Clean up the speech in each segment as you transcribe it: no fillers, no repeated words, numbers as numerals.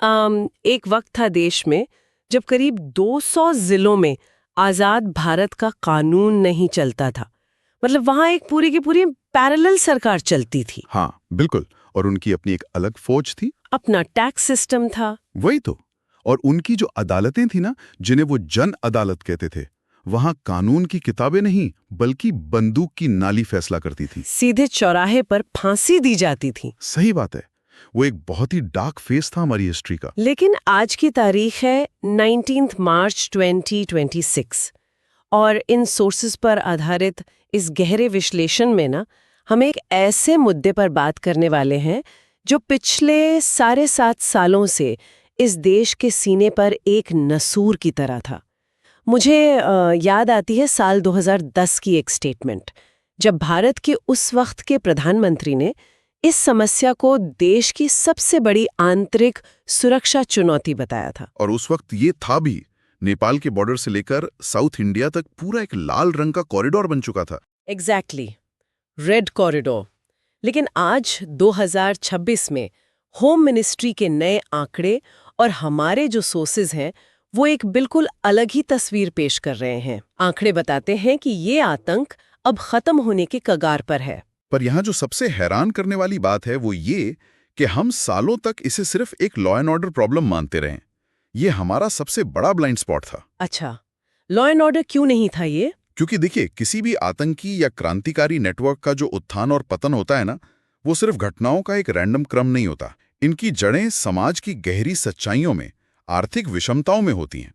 एक वक्त था देश में जब करीब 200 जिलों में आजाद भारत का कानून नहीं चलता था। मतलब वहां एक पूरी की पूरी पैरेलल सरकार चलती थी। हाँ बिल्कुल। और उनकी अपनी एक अलग फौज थी, अपना टैक्स सिस्टम था। वही तो। और उनकी जो अदालतें थी ना, जिन्हें वो जन अदालत कहते थे, वहां कानून की किताबें नहीं बल्कि बंदूक की नाली फैसला करती थी। सीधे चौराहे पर फांसी दी जाती थी। सही बात है। वो एक बहुत ही डार्क फेस था हमारी हिस्ट्री का। लेकिन आज की तारीख है 19 मार्च 2026 और इन सोर्सेस पर आधारित इस गहरे विश्लेषण में ना हम एक ऐसे मुद्दे पर बात करने वाले हैं जो पिछले 7.5 सालों से इस देश के सीने पर एक नसूर की तरह था। मुझे याद आती है साल 2010 की एक स्टेटमेंट, जब भारत के उस वक्त के प्रधानमंत्री ने इस समस्या को देश की सबसे बड़ी आंतरिक सुरक्षा चुनौती बताया था। और उस वक्त ये था भी, नेपाल के बॉर्डर से लेकर साउथ इंडिया तक पूरा एक लाल रंग का कॉरिडोर बन चुका था। Exactly, red corridor. लेकिन आज 2026 में होम मिनिस्ट्री के नए आंकड़े और हमारे जो सोर्सेज हैं वो एक बिल्कुल अलग ही तस्वीर पेश कर रहे हैं। आंकड़े बताते हैं कि ये आतंक अब खत्म होने के कगार पर है। पर यहाँ जो सबसे हैरान करने वाली बात है वो ये कि हम सालों तक इसे सिर्फ एक लॉ एंड ऑर्डर प्रॉब्लम मानते रहे। ये हमारा सबसे बड़ा ब्लाइंड स्पॉट था। अच्छा, लॉ एंड ऑर्डर क्यों नहीं था ये? क्योंकि देखिए, किसी भी आतंकी या क्रांतिकारी नेटवर्क का जो उत्थान और पतन होता है ना, वो सिर्फ घटनाओं का एक रैंडम क्रम नहीं होता। इनकी जड़ें समाज की गहरी सच्चाइयों में, आर्थिक विषमताओं में होती हैं।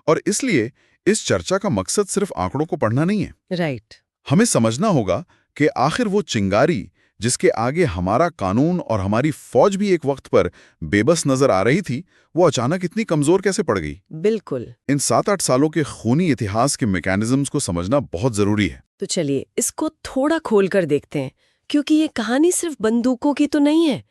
और इसलिए इस चर्चा का मकसद सिर्फ आंकड़ों को पढ़ना नहीं है। राइट। हमें समझना होगा कि आखिर वो चिंगारी जिसके आगे हमारा कानून और हमारी फौज भी एक वक्त पर बेबस नजर आ रही थी, वो अचानक इतनी कमजोर कैसे पड़ गई। बिल्कुल। इन 7-8 सालों के खूनी इतिहास के मैकेनिज्म्स को समझना बहुत जरूरी है। तो चलिए इसको थोड़ा खोलकर देखते हैं, क्योंकि ये कहानी सिर्फ बंदूकों की तो नहीं है।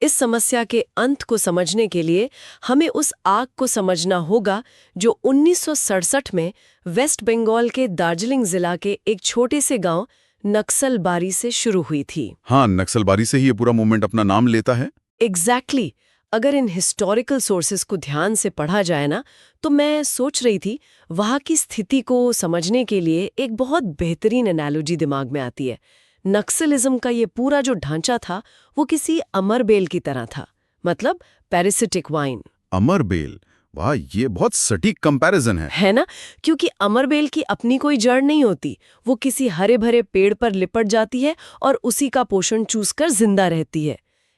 इस समस्या के अंत को समझने के लिए हमें उस आग को समझना होगा जो 1967 में वेस्ट बंगाल के दार्जिलिंग जिला के एक छोटे से गांव नक्सलबारी से शुरू हुई थी। हाँ, नक्सलबारी से ही ये पूरा मूवमेंट अपना नाम लेता है। एग्जैक्टली। अगर इन हिस्टोरिकल सोर्सेस को ध्यान से पढ़ा जाए ना, तो मैं सोच रही थी वहाँ की स्थिति को समझने के लिए एक बहुत बेहतरीन एनालॉजी दिमाग में आती है। नक्सलिज्म का ये पूरा जो ढांचा था वो किसी अमरबेल की तरह था, मतलब पैरासिटिक वाइन। अमरबेल, वाह, ये बहुत सटीक कंपैरिजन है ना? क्योंकि अमरबेल की अपनी कोई जड़ नहीं होती, वो किसी हरे भरे पेड़ पर लिपट जाती है और उसी का पोषण चूसकर जिंदा रहती है।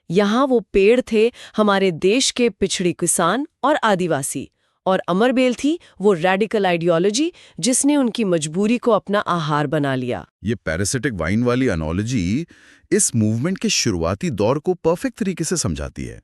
यहाँ वो पेड़ थे हमारे देश के पिछड़ी किसान और आदिवासी, और अमरबेल थी वो रेडिकल आइडियोलॉजी जिसने उनकी मजबूरी को अपना आहार बना लिया। ये पैरासिटिक वाइन वाली एनोलॉजी इस मूवमेंट के शुरुआती दौर को परफेक्ट तरीके से समझाती है।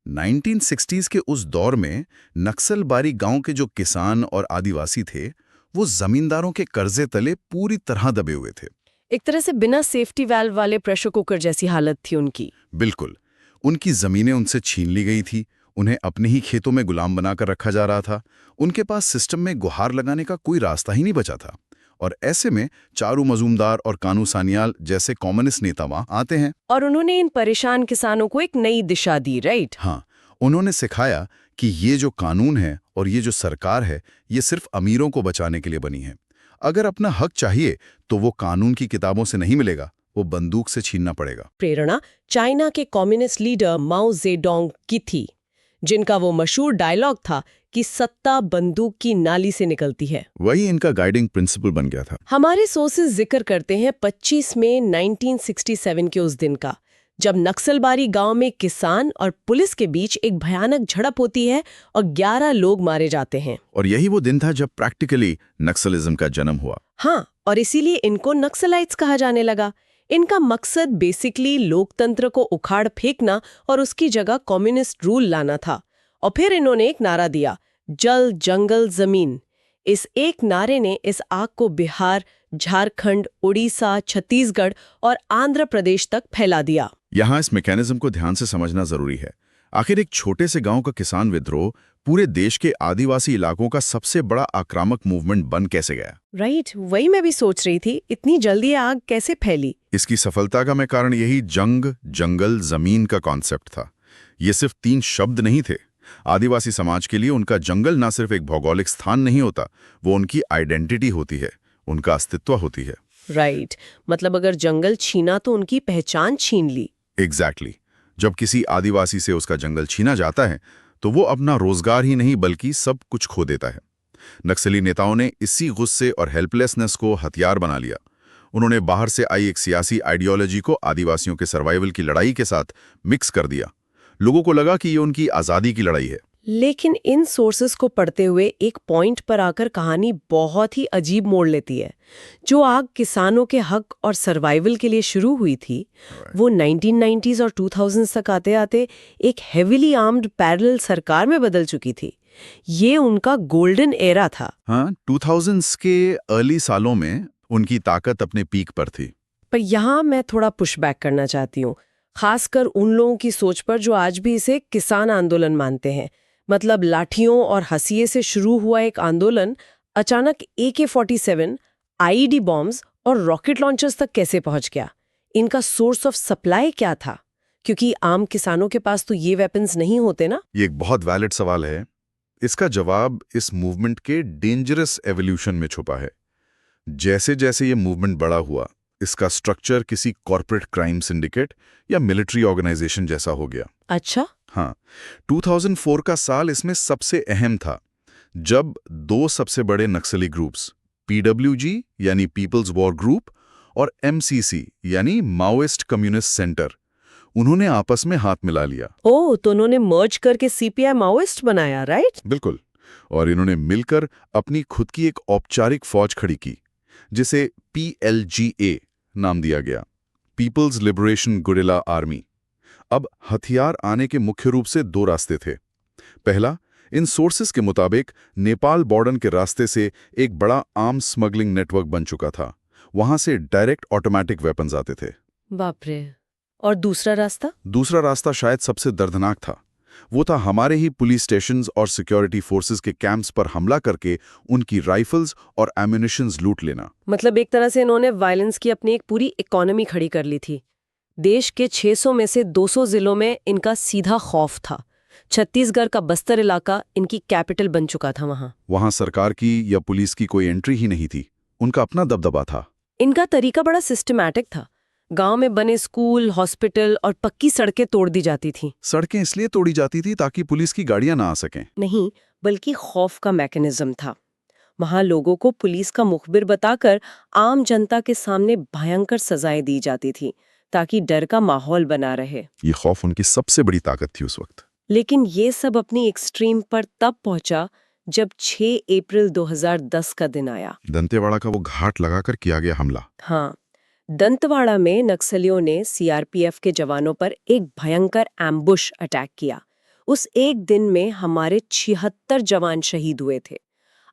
1960s के उस दौर में नक्सलबारी गांव के जो किसान और आदिवासी थे, वो जमींदारों के कर्जे तले पूरी तरह दबे हुए थे। एक तरह से बिना सेफ्टी वाल्व वाले प्रेशर कुकर जैसी हालत थी उनकी। बिल्कुल। उनकी जमीनें उनसे छीन ली गई थी, उन्हें अपने ही खेतों में गुलाम बनाकर रखा जा रहा था। उनके पास सिस्टम में गुहार लगाने का कोई रास्ता ही नहीं बचा था। और ऐसे में चारू मजूमदार और कानू सान्याल जैसे कम्युनिस्ट नेता वहां आते हैं। और उन्होंने इन परेशान किसानों को एक नई दिशा दी, राइट? हाँ, उन्होंने सिखाया कि ये जो कानून है और ये जो सरकार है, ये सिर्फ अमीरों को बचाने के लिए बनी है। अगर अपना हक चाहिए तो वो कानून की किताबों से नहीं मिलेगा, वो बंदूक से छीनना पड़ेगा। प्रेरणा चाइना के कम्युनिस्ट लीडर माओ जेडोंग की थी, जिनका वो मशहूर डायलॉग था कि सत्ता बंदूक की नाली से निकलती है। वही इनका गाइडिंग प्रिंसिपल बन गया था। हमारे सोर्सेज जिक्र करते हैं 25 मई 1967 के उस दिन का, जब नक्सलबारी गांव में किसान और पुलिस के बीच एक भयानक झड़प होती है और 11 लोग मारे जाते हैं। और यही वो दिन था जब प्रैक्टिकली नक्सलिज्म का जन्म हुआ। हाँ, और इसीलिए इनको नक्सलाइट्स कहा जाने लगा। इनका मकसद बेसिकली लोकतंत्र को उखाड़ फेंकना और उसकी जगह कम्युनिस्ट रूल लाना था। और फिर इन्होंने एक नारा दिया, जल जंगल जमीन। इस एक नारे ने इस आग को बिहार, झारखंड, उड़ीसा, छत्तीसगढ़ और आंध्र प्रदेश तक फैला दिया। यहाँ इस मैकेनिज्म को ध्यान से समझना जरूरी है। आखिर एक छोटे से गांव का किसान विद्रोह पूरे देश के आदिवासी इलाकों का सबसे बड़ा आक्रामक मूवमेंट बन कैसे गया? राइट, वही मैं भी सोच रही थी, इतनी जल्दी आग कैसे फैली? इसकी सफलता का मैं कारण यही जंग, जंगल, जमीन का कॉन्सेप्ट था। ये सिर्फ 3 शब्द नहीं थे, आदिवासी समाज के लिए उनका जंगल ना सिर्फ एक भौगोलिक स्थान नहीं होता, वो उनकी आइडेंटिटी होती है, उनका अस्तित्व होती है। राइट, मतलब अगर जंगल छीना तो उनकी पहचान छीन ली। एग्जैक्टली। जब किसी आदिवासी से उसका जंगल छीना जाता है तो वो अपना रोजगार ही नहीं बल्कि सब कुछ खो देता है। नक्सली नेताओं ने इसी गुस्से और हेल्पलेसनेस को हथियार बना लिया। उन्होंने बाहर से आई एक सियासी आइडियोलॉजी को आदिवासियों के सर्वाइवल की लड़ाई के साथ मिक्स कर दिया। लोगों को लगा कि ये उनकी आज़ादी की लड़ाई है। लेकिन इन सोर्सेस को पढ़ते हुए एक पॉइंट पर आकर कहानी बहुत ही अजीब मोड़ लेती है। जो आग किसानों के हक और सर्वाइवल के लिए शुरू हुई थी, वो 1990s और 2000s तक आते आते एक हेविली आर्म्ड पैरेलल सरकार में बदल चुकी थी। ये उनका गोल्डन एरा था। हाँ, 2000s के अर्ली सालों में उनकी ताकत अपने पीक पर थी। पर यहाँ मैं थोड़ा पुशबैक करना चाहती हूँ, खासकर उन लोगों की सोच पर जो आज भी इसे किसान आंदोलन मानते हैं। मतलब लाठियों और हंसिये से शुरू हुआ एक आंदोलन अचानक AK-47, IED बॉम्ब्स और रॉकेट लॉन्चर्स तक कैसे पहुंच गया? इनका सोर्स ऑफ सप्लाई क्या था? क्योंकि आम किसानों के पास तो ये वेपन्स नहीं होते ना। ये एक बहुत वैलिड सवाल है। इसका जवाब इस मूवमेंट के डेंजरस एवोल्यूशन में छुपा है। जैसे जैसे ये मूवमेंट बड़ा हुआ, इसका स्ट्रक्चर किसी कॉर्पोरेट क्राइम सिंडिकेट या मिलिट्री ऑर्गेनाइजेशन जैसा हो गया। अच्छा। हाँ, 2004 का साल इसमें सबसे अहम था, जब दो सबसे बड़े नक्सली ग्रुप्स PWG यानी पीपल्स वॉर ग्रुप और MCC यानी माओइस्ट कम्युनिस्ट सेंटर, उन्होंने आपस में हाथ मिला लिया। ओह, तो उन्होंने मर्ज करके CPI माओइस्ट बनाया, राइट? बिल्कुल। और इन्होंने मिलकर अपनी खुद की एक औपचारिक फौज खड़ी की, जिसे PLGA नाम दिया गया, पीपल्स लिबरेशन गुरिल्ला आर्मी। अब हथियार आने के मुख्य रूप से दो रास्ते थे। पहला, इन सोर्सेस के मुताबिक नेपाल बॉर्डर के रास्ते से एक बड़ा आर्म्स स्मगलिंग नेटवर्क बन चुका था। वहां से डायरेक्ट ऑटोमेटिक वेपन्स आते थे। बाप रे। और दूसरा रास्ता? दूसरा रास्ता शायद सबसे दर्दनाक था। वो था हमारे ही पुलिस स्टेशंस और सिक्योरिटी फोर्सेस के कैंप्स पर हमला करके उनकी राइफल्स और एम्यूनिशंस लूट लेना। मतलब एक तरह से इन्होंने वायलेंस की अपनी एक पूरी इकोनॉमी खड़ी कर ली थी। देश के 600 में से 200 जिलों में इनका सीधा खौफ था। छत्तीसगढ़ का बस्तर इलाका इनकी कैपिटल बन चुका था। वहां सरकार की या पुलिस की कोई एंट्री ही नहीं थी, उनका अपना दबदबा था। इनका तरीका बड़ा सिस्टमैटिक था। गांव में बने स्कूल, हॉस्पिटल और पक्की सड़कें तोड़ दी जाती थीं। सड़कें इसलिए तोड़ी जाती थी ताकि पुलिस की गाड़ियां ना आ सकें। नहीं, बल्कि खौफ का मैकेनिज्म था। वहां लोगों को पुलिस का मुखबिर बताकर आम जनता के सामने भयंकर सजाएं दी जाती थी, ताकि डर का माहौल बना रहे। ये खौफ उनकी सबसे बड़ी ताकत थी उस वक्त। लेकिन ये सब अपनी एक्सट्रीम पर तब पहुंचा जब 6 अप्रैल 2010 का दिन आया। दंतेवाड़ा का वो घाट लगाकर किया गया हमला। हाँ, दंतेवाड़ा में नक्सलियों ने CRPF के जवानों पर एक भयंकर एम्बुश अटैक किया। उस एक दिन में हमारे 76 जवान शहीद हुए थे।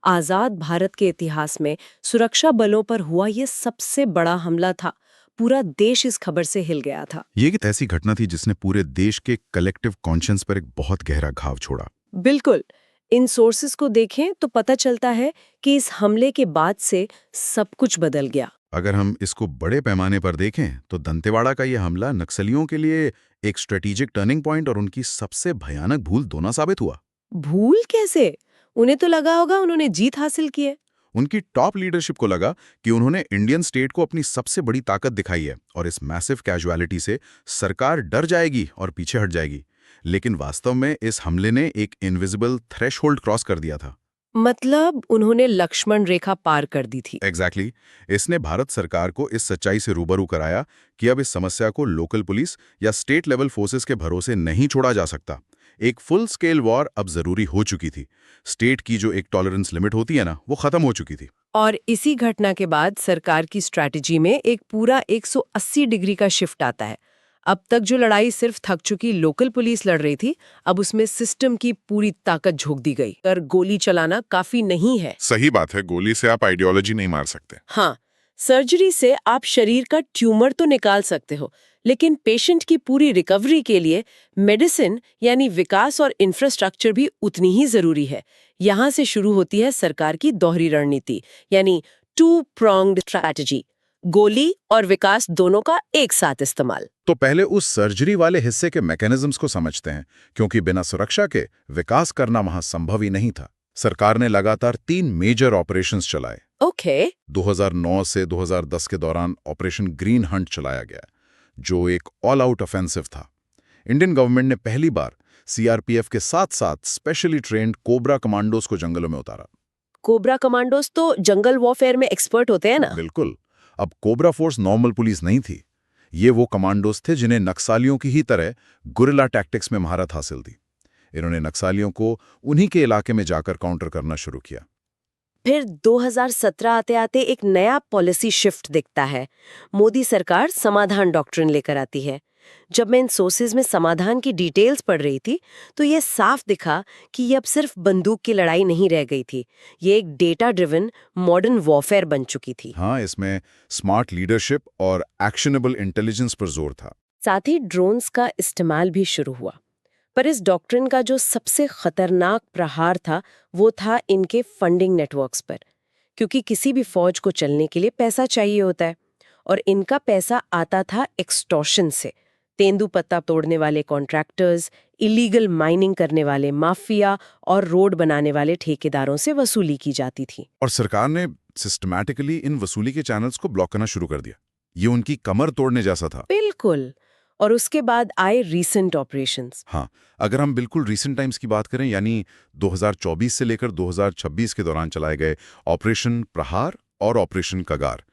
आजाद भारत के इतिहास में सुरक्षा बलों पर हुआ ये सबसे बड़ा हमला था। पूरा देश इस खबर से हिल गया था। ये एक ऐसी घटना थी जिसने पूरे देश के कलेक्टिव कॉन्शियंस पर एक बहुत गहरा घाव छोड़ा। बिल्कुल। इन सोर्सेस को देखें तो पता चलता है कि इस हमले के बाद से सब कुछ बदल गया। अगर हम इसको बड़े पैमाने पर देखें तो दंतेवाड़ा का यह हमला नक्सलियों के लिए एक स्ट्रेटेजिक टर्निंग पॉइंट और उनकी सबसे भयानक भूल दोनों साबित हुआ। भूल कैसे? उन्हें तो लगा होगा उन्होंने जीत हासिल की है। उनकी टॉप लीडरशिप को लगा कि उन्होंने इंडियन स्टेट को अपनी सबसे बड़ी ताकत दिखाई है और इस मैसिव कैजुअलिटी से सरकार डर जाएगी और पीछे हट जाएगी। लेकिन वास्तव में इस हमले ने एक इनविजिबल थ्रेशहोल्ड क्रॉस कर दिया था। मतलब उन्होंने लक्ष्मण रेखा पार कर दी थी। एग्जैक्टली। इसने भारत सरकार को इस सच्चाई से रूबरू कराया कि अब इस समस्या को लोकल पुलिस या स्टेट लेवल फोर्सेस के भरोसे नहीं छोड़ा जा सकता। एक फुल स्केल वॉर अब जरूरी हो चुकी थी। स्टेट की जो एक टॉलरेंस लिमिट होती है ना, वो खत्म हो चुकी थी। और इसी घटना के बाद सरकार की स्ट्रैटेजी में एक पूरा 180 डिग्री का शिफ्ट आता है। अब तक जो लड़ाई सिर्फ थक चुकी लोकल पुलिस लड़ रही थी, अब उसमें सिस्टम की पूरी ताकत झोंक दी गई। और गोली चलाना काफी नहीं है। सही बात है, गोली से आप आइडियोलॉजी नहीं मार सकते। हाँ, सर्जरी से आप शरीर का ट्यूमर तो निकाल सकते हो, लेकिन पेशेंट की पूरी रिकवरी के लिए मेडिसिन यानी विकास और इंफ्रास्ट्रक्चर भी उतनी ही जरूरी है। यहाँ से शुरू होती है सरकार की दोहरी रणनीति, यानी 2-pronged स्ट्रैटेजी। गोली और विकास दोनों का एक साथ इस्तेमाल। तो पहले उस सर्जरी वाले हिस्से के मैकेनिज्म्स को समझते हैं, क्योंकि बिना सुरक्षा के विकास करना वहां संभव ही नहीं था। सरकार ने लगातार 3 मेजर ऑपरेशंस चलाए। ओके। 2009 से 2010 के दौरान ऑपरेशन ग्रीन हंट चलाया गया, जो एक ऑल आउट ऑफेंसिव था। इंडियन गवर्नमेंट ने पहली बार सीआरपीएफ के साथ साथ स्पेशली ट्रेन्ड कोबरा कमांडोज को जंगलों में उतारा। कोबरा कमांडोज तो जंगल वॉरफेयर में एक्सपर्ट होते हैं ना? बिल्कुल। अब कोबरा फोर्स नॉर्मल पुलिस नहीं थी। ये वो कमांडोज थे जिन्हें नक्सलियों की ही तरह गुरिल्ला टैक्टिक्स में महारत हासिल थी। इन्होंने नक्सलियों को उन्हीं के इलाके में जाकर काउंटर करना शुरू किया। फिर 2017 आते आते एक नया पॉलिसी शिफ्ट दिखता है। मोदी सरकार समाधान डॉक्ट्रिन लेकर आती है। जब मैं इन सोर्सेज में समाधान की डिटेल्स पढ़ रही थी तो ये साफ दिखा कि ये अब सिर्फ बंदूक की लड़ाई नहीं रह गई थी। ये एक डेटा ड्रिवन मॉडर्न वॉरफेयर बन चुकी थी। हाँ, इसमें स्मार्ट लीडरशिप और एक्शनेबल इंटेलिजेंस पर जोर था। साथ ही ड्रोन्स का इस्तेमाल भी शुरू हुआ। पर इस डॉक्ट्रिन का जो सबसे खतरनाक प्रहार था वो था इनके फंडिंग नेटवर्क्स पर, क्योंकि किसी भी फौज को चलने के लिए पैसा चाहिए होता है और इनका पैसा आता था एक्सटॉर्शन से। तेंदुपत्ता तोड़ने वाले कॉन्ट्रैक्टर्स, इलीगल माइनिंग करने वाले माफिया और रोड बनाने वाले ठेकेदारों से वसूली की जाती थी। और सरकार ने सिस्टमैटिकली इन वसूली के चैनल्स को ब्लॉक करना शुरू कर दिया। ये उनकी कमर तोड़ने जैसा था। बिल्कुल। और उसके बाद आए रीसेंट ऑपरेशंस। हाँ, अगर हम बिल्कुल रीसेंट टाइम्स की बात करें, यानी 2024 से लेकर 2026 के दौरान चलाए गए ऑपरेशन प्रहार और ऑपरेशन कगार।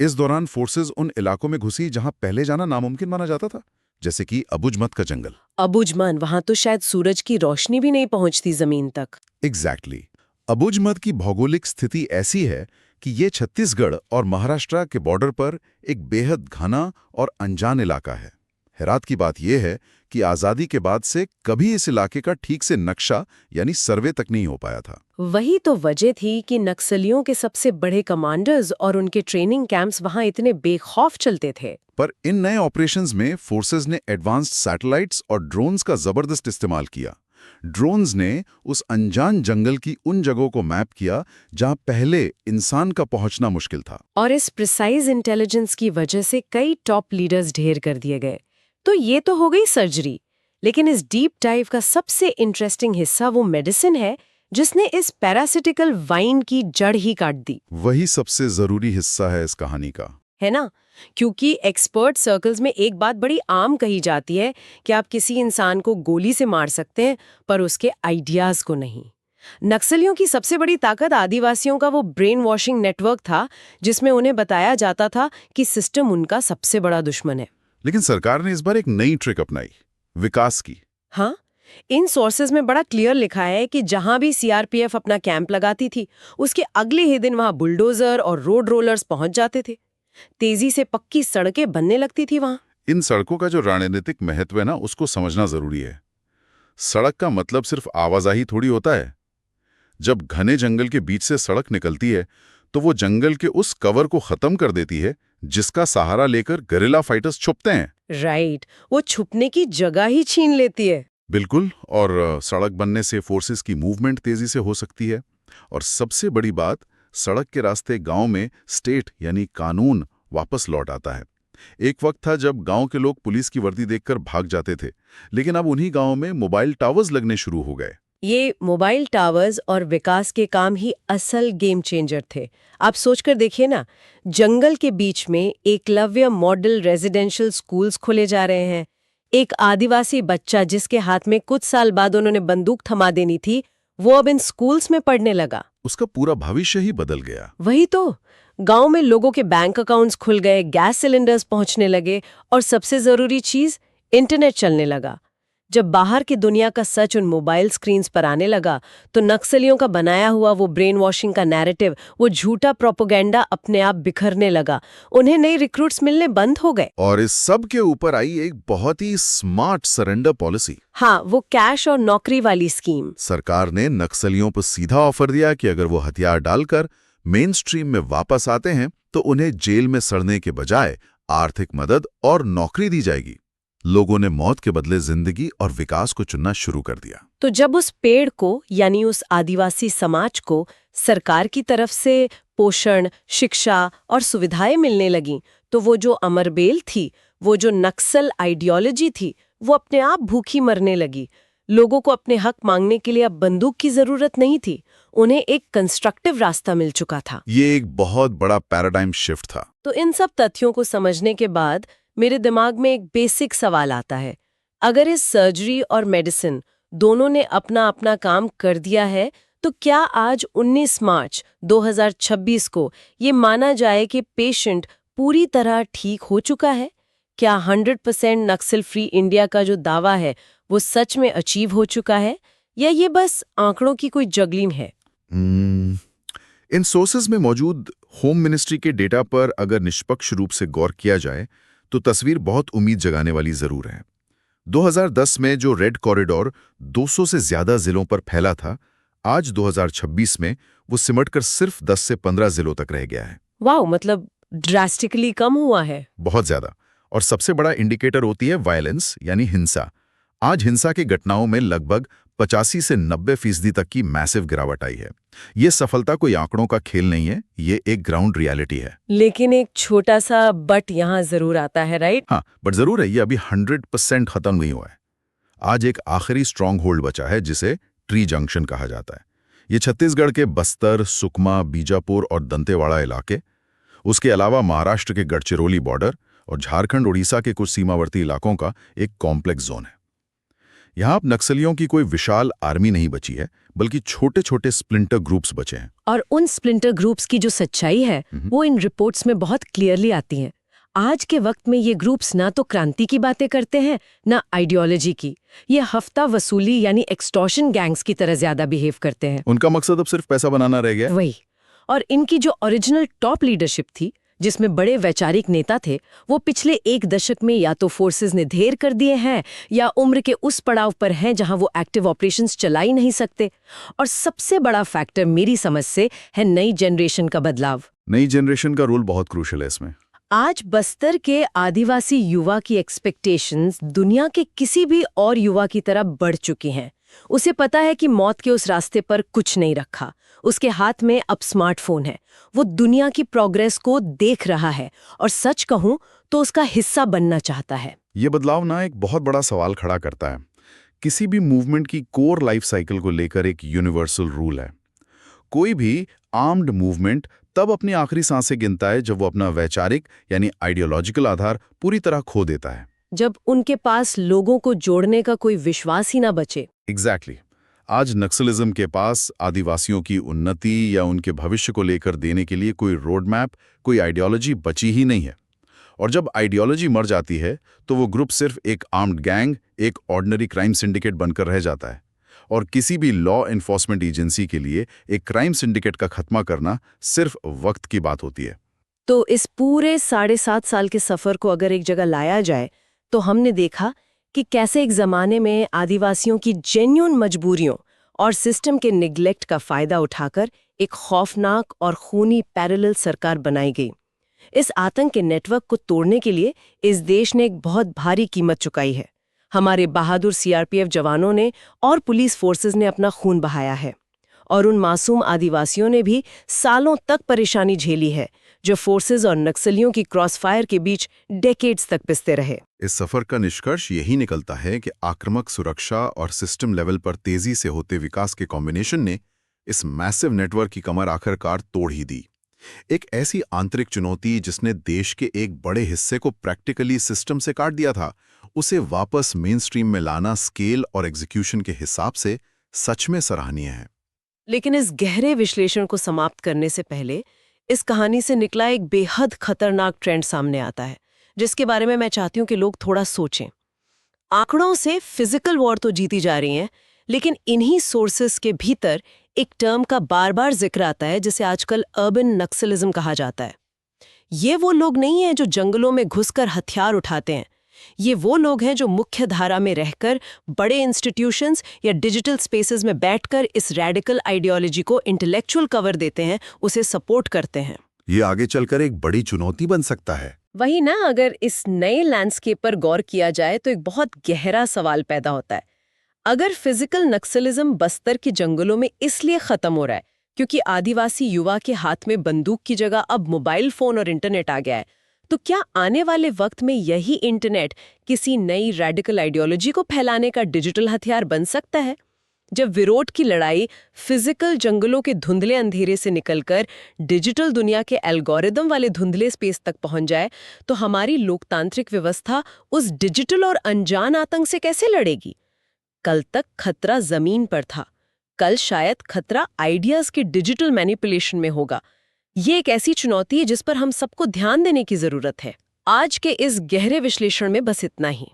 इस दौरान फोर्सेज उन इलाकों में घुसी जहां पहले जाना नामुमकिन माना जाता था, जैसे कि अबुजमत का जंगल। अबुजमान, वहां तो शायद सूरज की रोशनी भी नहीं पहुंचती जमीन तक। एग्जैक्टली। अबुजमत की भौगोलिक स्थिति ऐसी है कि ये छत्तीसगढ़ और महाराष्ट्र के बॉर्डर पर एक बेहद घना और अनजान इलाका है। हैरात की बात यह है कि आजादी के बाद से कभी इस इलाके का ठीक से नक्शा यानी सर्वे तक नहीं हो पाया था। वही तो वजह थी कि नक्सलियों के सबसे बड़े कमांडर्स और उनके ट्रेनिंग कैंप्स वहां इतने बेखौफ चलते थे। पर इन नए ऑपरेशंस में फोर्सेज ने एडवांस्ड सैटेलाइट्स और ड्रोन्स का जबरदस्त इस्तेमाल किया। ड्रोन्स ने उस अनजान जंगल की उन जगहों को मैप किया जहां पहले इंसान का पहुंचना मुश्किल था। और इस प्रिसाइज इंटेलिजेंस की वजह से कई टॉप लीडर्स ढेर कर दिए गए। तो ये तो हो गई सर्जरी, लेकिन इस डीप डाइव का सबसे इंटरेस्टिंग हिस्सा वो मेडिसिन है जिसने इस पैरासिटिकल वाइन की जड़ ही काट दी। वही सबसे जरूरी हिस्सा है इस कहानी का, है ना? क्योंकि एक्सपर्ट सर्कल्स में एक बात बड़ी आम कही जाती है कि आप किसी इंसान को गोली से मार सकते हैं पर उसके आइडियाज को नहीं। नक्सलियों की सबसे बड़ी ताकत आदिवासियों का वो ब्रेन वॉशिंग नेटवर्क था, जिसमें उन्हें बताया जाता था कि सिस्टम उनका सबसे बड़ा दुश्मन है। लेकिन सरकार ने इस बार एक नई ट्रिक अपनाई, विकास की। हाँ, इन सोर्सेज में बड़ा क्लियर लिखा है कि जहां भी सीआरपीएफ अपना कैंप लगाती थी उसके अगले ही दिन वहां बुलडोजर और रोड रोलर्स पहुंच जाते थे। तेजी से पक्की सड़कें बनने लगती थी वहां। इन सड़कों का जो रणनीतिक महत्व है ना, उसको समझना जरूरी है। सड़क का मतलब सिर्फ आवाजाही थोड़ी होता है। जब घने जंगल के बीच से सड़क निकलती है तो वो जंगल के उस कवर को खत्म कर देती है जिसका सहारा लेकर गरिल्ला फाइटर्स छुपते हैं। राइट, वो छुपने की जगह ही छीन लेती है। बिल्कुल। और सड़क बनने से फोर्सेस की मूवमेंट तेजी से हो सकती है। और सबसे बड़ी बात, सड़क के रास्ते गांव में स्टेट यानी कानून वापस लौट आता है। एक वक्त था जब गांव के लोग पुलिस की वर्दी देखकर भाग जाते थे, लेकिन अब उन्हीं गांवों में मोबाइल टावर्स लगने शुरू हो गए। ये मोबाइल टावर्स और विकास के काम ही असल गेम चेंजर थे। आप सोचकर देखिए ना, जंगल के बीच में एकलव्य मॉडल रेजिडेंशियल स्कूल्स खोले जा रहे हैं। एक आदिवासी बच्चा जिसके हाथ में कुछ साल बाद उन्होंने बंदूक थमा देनी थी, वो अब इन स्कूल्स में पढ़ने लगा। उसका पूरा भविष्य ही बदल गया। वही तो, गांव में लोगों के बैंक अकाउंट्स खुल गए, गैस सिलेंडर्स पहुंचने लगे और सबसे जरूरी चीज, इंटरनेट चलने लगा। जब बाहर की दुनिया का सच उन मोबाइल स्क्रीन्स पर आने लगा तो नक्सलियों का बनाया हुआ वो ब्रेन वॉशिंग का नैरेटिव, वो झूठा प्रोपेगेंडा अपने आप बिखरने लगा। उन्हें नए रिक्रूट्स मिलने बंद हो गए। और इस सब के ऊपर आई एक बहुत ही स्मार्ट सरेंडर पॉलिसी। हाँ, वो कैश और नौकरी वाली स्कीम। सरकार ने नक्सलियों पर सीधा ऑफर दिया कि अगर वो हथियार डालकर मेन स्ट्रीम में वापस आते हैं तो उन्हें जेल में सड़ने के बजाय आर्थिक मदद और नौकरी दी जाएगी। लोगों ने मौत के बदले जिंदगी और विकास को चुनना शुरू कर दिया। तो जब उस पेड़ को यानी उस आदिवासी समाज को सरकार की तरफ से पोषण, शिक्षा और सुविधाएं मिलने लगीं, तो वो जो अमरबेल थी, वो जो नक्सल आइडियोलॉजी थी, वो अपने आप भूखी मरने लगी। लोगों को अपने हक मांगने के लिए अब बंदूक की जरूरत नहीं थी, उन्हें एक कंस्ट्रक्टिव रास्ता मिल चुका था। ये एक बहुत बड़ा पैराडाइम शिफ्ट था। तो इन सब तथ्यों को समझने के बाद मेरे दिमाग में एक बेसिक सवाल आता है। अगर इस सर्जरी और मेडिसिन दोनों ने अपना अपना काम कर दिया है, तो क्या आज 19 मार्च 2026 को ये माना जाए कि पेशेंट पूरी तरह ठीक हो चुका है? क्या 100% नक्सल फ्री इंडिया का जो दावा है वो सच में अचीव हो चुका है, या ये बस आंकड़ों की कोई जगलिंग है? इन सोर्सेज में मौजूद होम मिनिस्ट्री के डेटा पर अगर निष्पक्ष रूप से गौर किया जाए तो तस्वीर बहुत उम्मीद जगाने वाली जरूर है। 2010 में जो रेड कॉरिडोर 200 से ज्यादा जिलों पर फैला था, आज 2026 में वो सिमटकर सिर्फ 10 से 15 जिलों तक रह गया है। वाह, मतलब ड्रास्टिकली कम हुआ है। बहुत ज्यादा। और सबसे बड़ा इंडिकेटर होती है वायलेंस यानी हिंसा। आज हिंसा की घटनाओं में लगभग 85 से 90% तक की मैसिव गिरावट आई है। ये सफलता कोई आंकड़ों का खेल नहीं है, ये एक ग्राउंड रियलिटी है। लेकिन एक छोटा सा बट यहाँ जरूर आता है, राइट? हाँ, बट जरूर है, ये अभी 100% खत्म नहीं हुआ है। आज एक आखिरी स्ट्रॉन्ग होल्ड बचा है जिसे ट्री जंक्शन कहा जाता है। ये छत्तीसगढ़ के बस्तर, सुकमा, बीजापुर और दंतेवाड़ा इलाके, उसके अलावा महाराष्ट्र के गढ़चिरौली बॉर्डर और झारखंड उड़ीसा के कुछ सीमावर्ती इलाकों का एक कॉम्प्लेक्स जोन है। यहाँ अब नक्सलियों की कोई विशाल आर्मी नहीं बची है, बल्कि छोटे छोटे स्प्लिंटर ग्रुप्स बचे हैं। और उन स्प्लिंटर ग्रुप्स की जो सच्चाई है वो इन रिपोर्ट्स में बहुत क्लियरली आती है। आज के वक्त में ये ग्रुप्स ना तो क्रांति की बातें करते हैं, ना आइडियोलॉजी की। ये हफ्ता वसूली यानी एक्सटॉर्शन गैंग्स की तरह ज्यादा बिहेव करते हैं। उनका मकसद अब सिर्फ पैसा बनाना रह गया है। वही। और इनकी जो ओरिजिनल टॉप लीडरशिप थी, जिसमें बड़े वैचारिक नेता थे, वो पिछले 1 दशक में या तो फोर्सेस ने ढेर कर दिए हैं या उम्र के उस पड़ाव पर हैं जहां वो एक्टिव ऑपरेशंस चला ही नहीं सकते। और सबसे बड़ा फैक्टर मेरी समझ से है नई जनरेशन का बदलाव। नई जनरेशन का रोल बहुत क्रूशियल है इसमें। आज बस्तर के आदिवासी युवा की एक्सपेक्टेशंस दुनिया के किसी भी और युवा की तरह बढ़ चुकी हैं। उसे पता है कि मौत के उस रास्ते पर कुछ नहीं रखा। उसके हाथ में अब स्मार्टफोन है, वो दुनिया की प्रोग्रेस को देख रहा है और सच कहूं तो उसका हिस्सा बनना चाहता है। ये बदलाव ना एक बहुत बड़ा सवाल खड़ा करता है। किसी भी मूवमेंट की कोर लाइफ साइकिल को लेकर एक यूनिवर्सल रूल है। कोई भी आर्म्ड मूवमेंट तब अपनी आखिरी सांसें गिनता है जब वो अपना वैचारिक यानी आइडियोलॉजिकल आधार पूरी तरह खो देता है, जब उनके पास लोगों को जोड़ने का कोई विश्वास ही ना बचे। एग्जैक्टली। आज नक्सलिज्म के पास आदिवासियों की उन्नति या उनके भविष्य को लेकर देने के लिए कोई रोड मैप, कोई आइडियोलॉजी बची ही नहीं है। और जब आइडियोलॉजी मर जाती है तो वो ग्रुप सिर्फ एक आर्म्ड गैंग, एक ऑर्डिनरी क्राइम सिंडिकेट बनकर रह जाता है। और किसी भी लॉ एनफोर्समेंट एजेंसी के लिए एक क्राइम सिंडिकेट का खात्मा करना सिर्फ वक्त की बात होती है। तो इस पूरे 7.5 साल के सफर को अगर एक जगह लाया जाए तो हमने देखा कि कैसे एक जमाने में आदिवासियों की जेन्युइन मजबूरियों और सिस्टम के निग्लेक्ट का फायदा उठाकर एक खौफनाक और खूनी पैरेलल सरकार बनाई गई। इस आतंक के नेटवर्क को तोड़ने के लिए इस देश ने एक बहुत भारी कीमत चुकाई है। हमारे बहादुर सीआरपीएफ जवानों ने और पुलिस फोर्सेस ने अपना खून बहाया है, और उन मासूम आदिवासियों ने भी सालों तक परेशानी झेली है, जो फोर्सेस और नक्सलियों की क्रॉसफायर के बीच डेकेड्स तक पिसते रहे। इस सफर का निष्कर्ष यही निकलता है कि आक्रामक सुरक्षा और सिस्टम लेवल पर तेजी से होते विकास के कॉम्बिनेशन ने इस मैसिव नेटवर्क की कमर आखिरकार तोड़ ही दी। एक ऐसी आंतरिक चुनौती जिसने देश के एक बड़े हिस्से को प्रैक्टिकली सिस्टम से काट दिया था, उसे वापस मेन स्ट्रीम में लाना स्केल और एग्जीक्यूशन के हिसाब से सच में सराहनीय है। लेकिन इस गहरे विश्लेषण को समाप्त करने से पहले इस कहानी से निकला एक बेहद खतरनाक ट्रेंड सामने आता है, जिसके बारे में मैं चाहती हूँ कि लोग थोड़ा सोचें। आंकड़ों से फिजिकल वॉर तो जीती जा रही हैं, लेकिन इन्हीं सोर्सेस के भीतर एक टर्म का बार बार जिक्र आता है जिसे आजकल अर्बन नक्सलिज्म कहा जाता है। ये वो लोग नहीं हैं जो जंगलों में घुसकर हथियार उठाते हैं। ये वो लोग हैं जो मुख्य धारा में रहकर बड़े इंस्टीट्यूशंस या डिजिटल स्पेसेस में बैठकर इस रैडिकल आइडियोलॉजी को इंटेलेक्चुअल कवर देते हैं, उसे सपोर्ट करते हैं। ये आगे चलकर एक बड़ी चुनौती बन सकता है। वही ना, अगर इस नए लैंडस्केप पर गौर किया जाए तो एक बहुत गहरा सवाल पैदा होता है। अगर फिजिकल नक्सलिज्म बस्तर के जंगलों में इसलिए खत्म हो रहा है क्योंकि आदिवासी युवा के हाथ में बंदूक की जगह अब मोबाइल फोन और इंटरनेट आ गया है। तो क्या आने वाले वक्त में यही इंटरनेट किसी नई रेडिकल आइडियोलॉजी को फैलाने का डिजिटल हथियार बन सकता है? जब विरोध की लड़ाई फिजिकल जंगलों के धुंधले अंधेरे से निकलकर डिजिटल दुनिया के एल्गोरिदम वाले धुंधले स्पेस तक पहुंच जाए, तो हमारी लोकतांत्रिक व्यवस्था उस डिजिटल और अनजान आतंक से कैसे लड़ेगी? कल तक खतरा जमीन पर था, कल शायद खतरा आइडियाज के डिजिटल मैनिपुलेशन में होगा। ये एक ऐसी चुनौती है जिस पर हम सबको ध्यान देने की जरूरत है। आज के इस गहरे विश्लेषण में बस इतना ही।